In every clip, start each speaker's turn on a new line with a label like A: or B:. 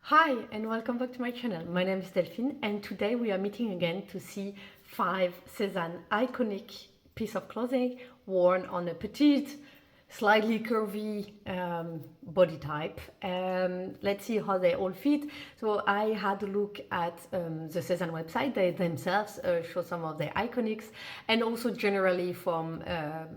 A: Hi and welcome back to my channel. My name is Delphine and today we are meeting again to see 5 Sézane iconic piece of clothing worn on a petite, slightly curvy body type. Let's see how they all fit. So I had a look at the Sézane website. They themselves show some of their iconics, and also generally from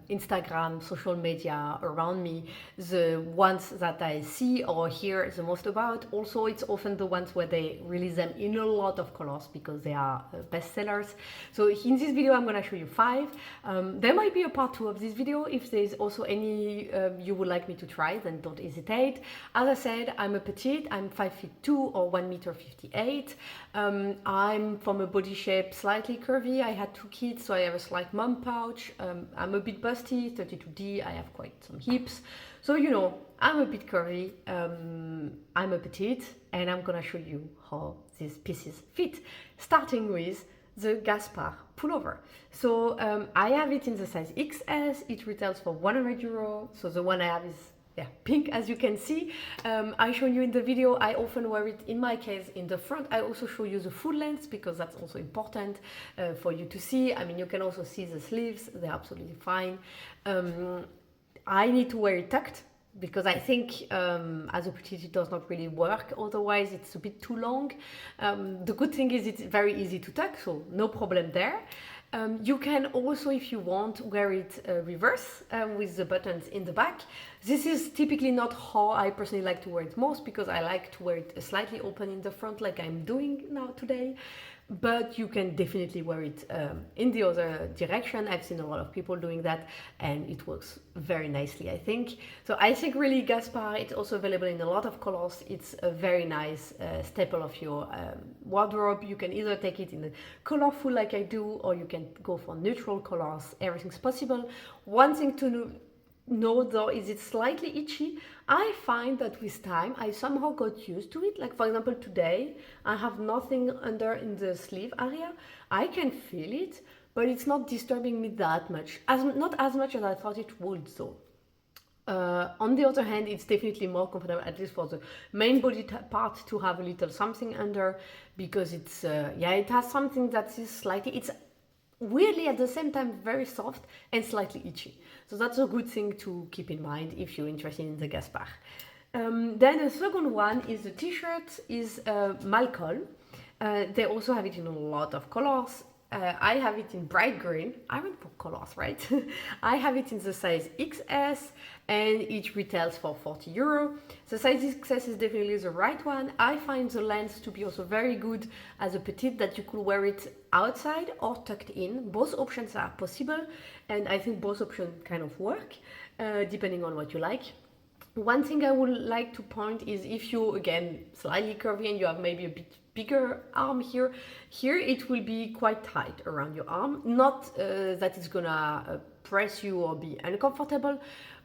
A: Instagram, social media around me, the ones that I see or hear the most about. Also, it's often the ones where they release them in a lot of colors because they are bestsellers. So in this video, I'm going to show you 5. There might be a part 2 of this video. If there's also any you would like me to try, then don't hesitate. As I said, I'm a petite. I'm 5'2" or 1m58. I'm from a body shape slightly curvy. I had 2 kids, so I have a slight mum pouch. I'm a bit busty, 32D. I have quite some hips. So, you know, I'm a bit curvy. I'm a petite, and I'm gonna show you how these pieces fit, starting with the Gaspard pullover. So I have it in the size XS. It retails for €100. So the one I have is pink, as you can see. I show you in the video. I often wear it in my case in the front. I also show you the full length because that's also important for you to see. I mean, you can also see the sleeves. They're absolutely fine. I need to wear it tucked because I think as a petite it does not really work, otherwise it's a bit too long. The good thing is it's very easy to tuck, so no problem there. You can also, if you want, wear it reverse with the buttons in the back. This is typically not how I personally like to wear it most, because I like to wear it slightly open in the front like I'm doing now today. But you can definitely wear it in the other direction. I've seen a lot of people doing that and it works very nicely, I think. So I think really Gaspard, it's also available in a lot of colors. It's a very nice staple of your wardrobe. You can either take it in the colorful like I do, or you can go for neutral colors. Everything's possible. One thing to know though is it's slightly itchy. I find that with time I somehow got used to it. Like for example today I have nothing under in the sleeve area. I can feel it, but it's not disturbing me that much, not as much as I thought it would though. On the other hand, it's definitely more comfortable, at least for the main body part, to have a little something under, because it's it has something that is slightly, it's weirdly at the same time very soft and slightly itchy. So that's a good thing to keep in mind if you're interested in the Gaspard. Then the second one is the t-shirt, is Malcolm. They also have it in a lot of colors. I have it in bright green. I went for colors, right? I have it in the size XS and it retails for €40. The size XS is definitely the right one. I find the length to be also very good as a petite, that you could wear it outside or tucked in. Both options are possible, and I think both options kind of work depending on what you like. One thing I would like to point is, if you again slightly curvy and you have maybe a bit bigger arm here it will be quite tight around your arm. Not that it's gonna press you or be uncomfortable,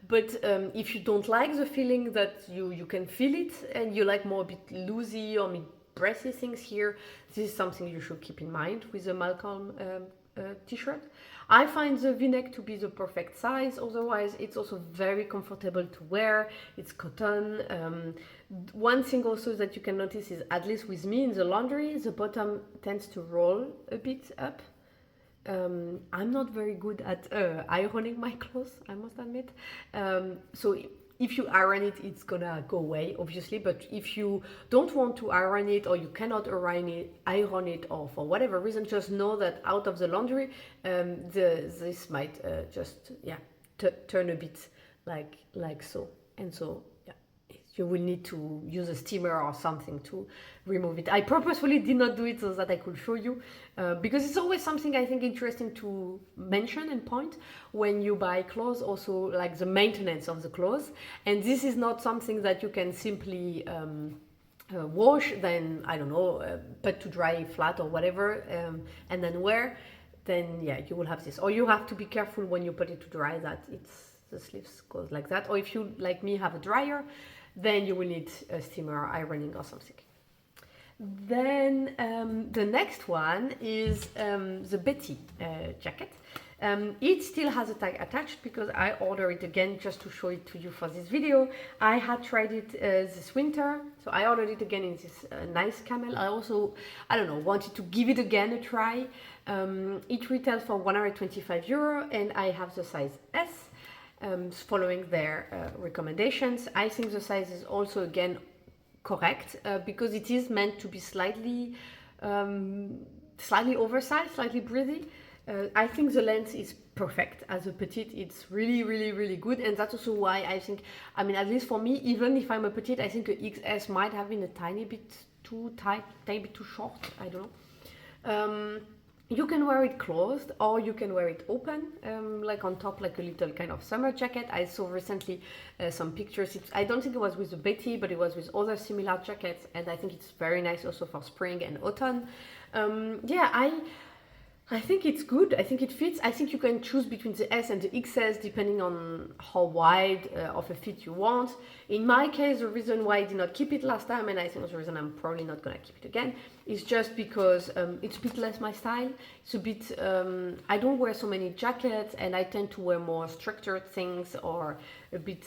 A: but if you don't like the feeling that you can feel it and you like more a bit loosey or breathy things here, this is something you should keep in mind with the Malcolm t-shirt. I find the v-neck to be the perfect size. Otherwise it's also very comfortable to wear. It's cotton. One thing also that you can notice is, at least with me in the laundry, the bottom tends to roll a bit up. I'm not very good at ironing my clothes, I must admit. So if you iron it, it's gonna go away, obviously. But if you don't want to iron it, or you cannot iron it, or for whatever reason, just know that out of the laundry, this might just turn a bit like so. And so you will need to use a steamer or something to remove it. I purposefully did not do it so that I could show you, because it's always something I think interesting to mention and point when you buy clothes, also like the maintenance of the clothes. And this is not something that you can simply wash, then, I don't know, put to dry flat or whatever, and then wear. Then you will have this. Or you have to be careful when you put it to dry that the sleeves goes like that. Or if you, like me, have a dryer, then you will need a steamer ironing or something. Then the next one is the Betty jacket. It still has a tag attached because I ordered it again just to show it to you for this video. I had tried it this winter, so I ordered it again in this nice camel. I also, I don't know, wanted to give it again a try. It retails for €125 and I have the size S, following their recommendations. I think the size is also again correct because it is meant to be slightly oversized, slightly breathy. I think the length is perfect. As a petite, it's really good, and that's also why I think, I mean, at least for me, even if I'm a petite, I think a XS might have been a tiny bit too tight, tiny bit too short, I don't know. You can wear it closed or you can wear it open, like on top, like a little kind of summer jacket. I saw recently some pictures. I don't think it was with the Betty, but it was with other similar jackets, and I think it's very nice also for spring and autumn. Yeah, I think it's good. I think it fits. I think you can choose between the S and the XS depending on how wide of a fit you want. In my case, the reason why I did not keep it last time, and I think the reason I'm probably not gonna keep it again, is just because it's a bit less my style. It's a bit, I don't wear so many jackets, and I tend to wear more structured things or a bit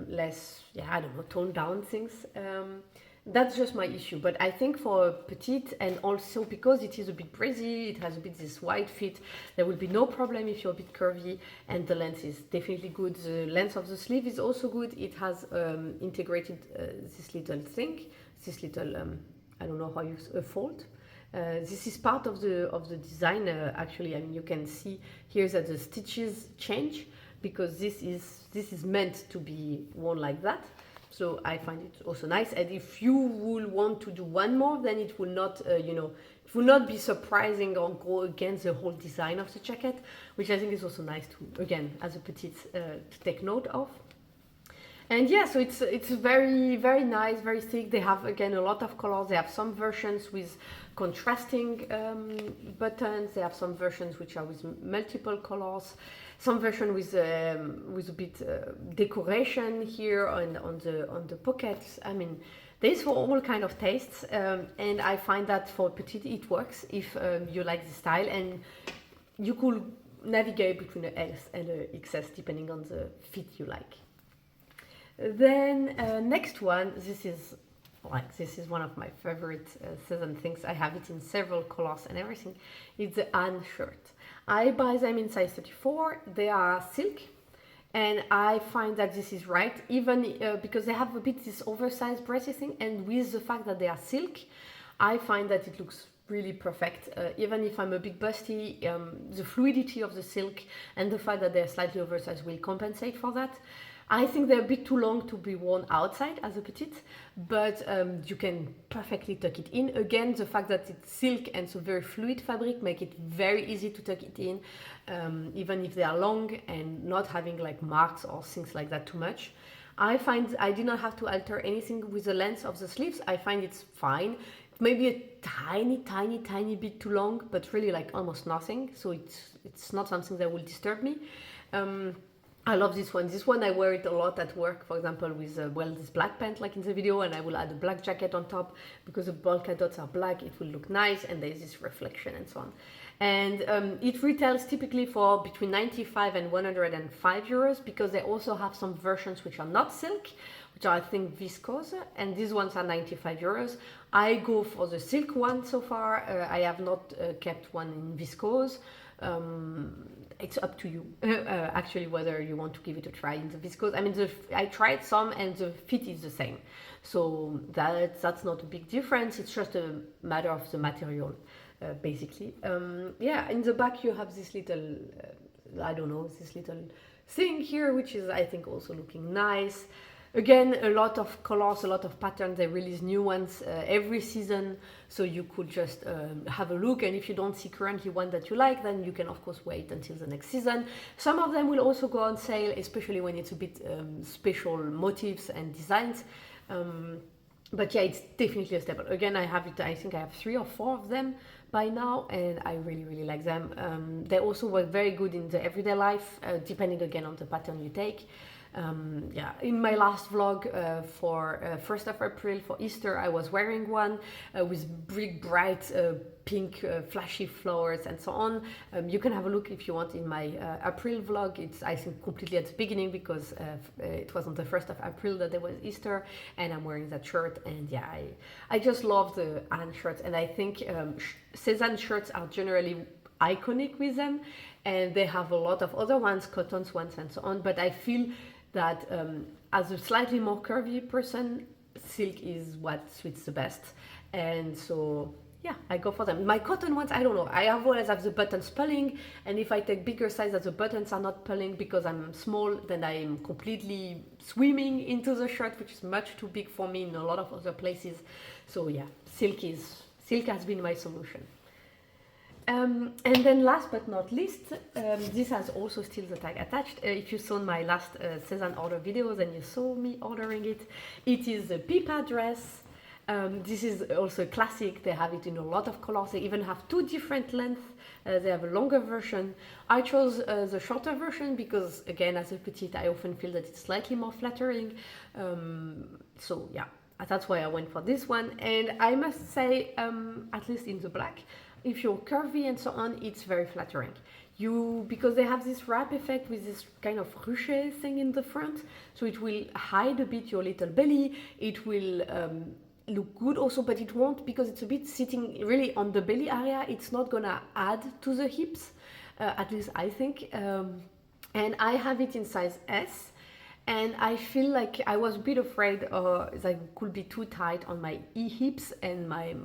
A: less, yeah, I don't know, toned down things. That's just my issue, but I think for a petite, and also because it is a bit breezy, it has a bit this wide fit, there will be no problem if you're a bit curvy, and the length is definitely good. The length of the sleeve is also good. It has integrated this little thing, this little, I don't know how you use a fold. This is part of the design actually. I mean, you can see here that the stitches change because this is meant to be worn like that. So I find it also nice, and if you will want to do one more, then it will not, you know, it will not be surprising or go against the whole design of the jacket, which I think is also nice to, again, as a petite, to take note of. And yeah, so it's very nice, very thick. They have again a lot of colors. They have some versions with contrasting buttons. They have some versions which are with multiple colors. Some version with a bit decoration here on the pockets. I mean, there's for all kind of tastes, and I find that for petite it works if you like the style, and you could navigate between the S and the XS depending on the fit you like. Then next one, this is one of my favorite Sézane things. I have it in several colors and everything. It's the Anne shirt. I buy them in size 34. They are silk, and I find that this is right, even because they have a bit this oversized breasty thing, and with the fact that they are silk, I find that it looks really perfect. Even if I'm a bit busty, the fluidity of the silk and the fact that they're slightly oversized will compensate for that. I think they're a bit too long to be worn outside as a petite, but you can perfectly tuck it in. Again, the fact that it's silk and so very fluid fabric make it very easy to tuck it in, even if they are long, and not having like marks or things like that too much. I find I did not have to alter anything with the length of the sleeves. I find it's fine. Maybe a tiny bit too long, but really like almost nothing. So it's not something that will disturb me. I love this one. This one I wear it a lot at work, for example, with this black pant like in the video, and I will add a black jacket on top because the polka dots are black. It will look nice, and there's this reflection and so on. And it retails typically for between 95 and 105 euros because they also have some versions which are not silk, which are I think viscose, and these ones are 95 euros. I go for the silk one so far. I have not kept one in viscose. It's up to you actually whether you want to give it a try in the viscose. I mean, I tried some and the fit is the same, so that's not a big difference. It's just a matter of the material, basically. Yeah, in the back you have this little I don't know, this little thing here, which is I think also looking nice. Again, a lot of colors, a lot of patterns. They release new ones every season, so you could just have a look, and if you don't see currently one that you like, then you can of course wait until the next season. Some of them will also go on sale, especially when it's a bit special motifs and designs. But yeah, it's definitely a staple. Again, I think I have 3 or 4 of them by now, and I really like them. They also work very good in the everyday life, depending again on the pattern you take. Yeah, in my last vlog for 1st of April for Easter, I was wearing one with big bright pink flashy flowers and so on. You can have a look if you want in my April vlog. It's, I think, completely at the beginning because it was on the 1st of April that there was Easter, and I'm wearing that shirt. And yeah, I just love the Anne shirts, and I think Sézane shirts are generally iconic with them, and they have a lot of other ones, cotton ones and so on, but I feel that as a slightly more curvy person, silk is what suits the best, and so yeah, I go for them. My cotton ones, I don't know, I always have the buttons pulling, and if I take bigger size that the buttons are not pulling because I'm small, then I'm completely swimming into the shirt, which is much too big for me in a lot of other places. So yeah, silk has been my solution. And then last but not least, this has also still the tag attached. If you saw my last Sézane order videos and you saw me ordering it, it is a Pippa dress. This is also a classic. They have it in a lot of colors. They even have 2 different lengths. They have a longer version. I chose the shorter version because, again, as a petite, I often feel that it's slightly more flattering. So yeah, that's why I went for this one. And I must say, at least in the black, if you're curvy and so on, it's very flattering. Because they have this wrap effect with this kind of ruche thing in the front, so it will hide a bit your little belly. It will look good also, but it won't, because it's a bit sitting really on the belly area. It's not gonna add to the hips, at least I think. And I have it in size S. And I feel like I was a bit afraid that it could be too tight on my hips and my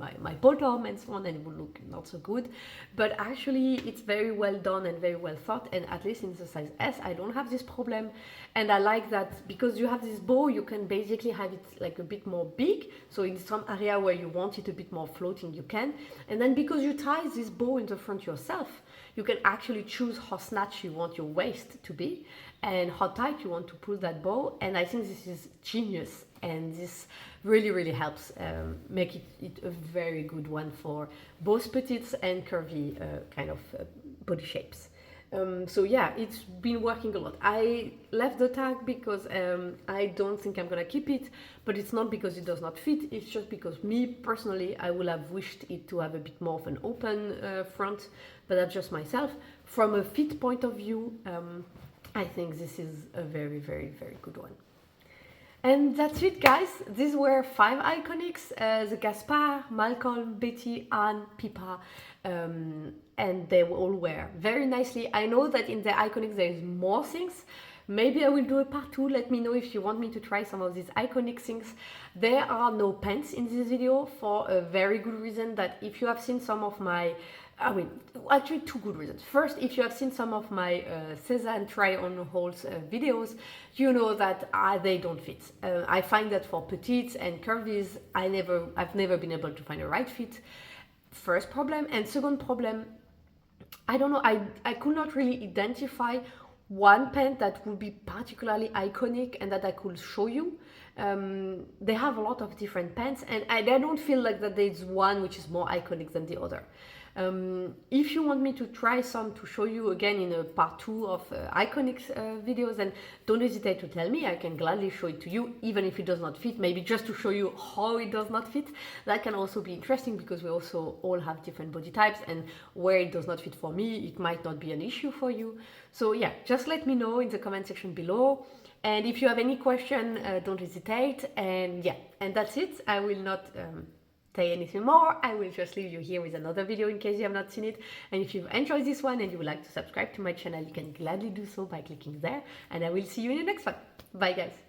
A: bottom and so on, and it would look not so good. But actually it's very well done and very well thought, and at least in the size S I don't have this problem. And I like that because you have this bow, you can basically have it like a bit more big, so in some area where you want it a bit more floating, you can. And then because you tie this bow in the front yourself, you can actually choose how snatched you want your waist to be and how tight you want to pull that bow. And I think this is genius, and this really helps make it a very good one for both petites and curvy kind of body shapes. So yeah, it's been working a lot. I left the tag because I don't think I'm gonna keep it, but it's not because it does not fit, it's just because me personally, I would have wished it to have a bit more of an open front, but that's just myself. From a fit point of view, I think this is a very good one. And that's it, guys. These were 5 iconics, the Gaspard, Malcolm, Betty, Anne, Pippa, and they all wear very nicely. I know that in the iconics there is more things. Maybe I will do a part 2. Let me know if you want me to try some of these iconic things. There are no pants in this video for a very good reason, that if you have seen some of my actually 2 good reasons. First, if you have seen some of my Sézane try-on hauls videos, you know that they don't fit. I find that for petites and curvies, I've never been able to find a right fit. First problem. And second problem, I don't know, I could not really identify one pant that would be particularly iconic and that I could show you. They have a lot of different pants, and I don't feel like that there's one which is more iconic than the other. If you want me to try some to show you again in a part 2 of iconics videos, then don't hesitate to tell me. I can gladly show it to you, even if it does not fit, maybe just to show you how it does not fit. That can also be interesting because we also all have different body types, and where it does not fit for me, it might not be an issue for you. So yeah, just let me know in the comment section below. And if you have any question, don't hesitate. And yeah, and that's it. I will not say anything more. I will just leave you here with another video in case you have not seen it. And if you've enjoyed this one and you would like to subscribe to my channel, you can gladly do so by clicking there. And I will see you in the next one. Bye, guys.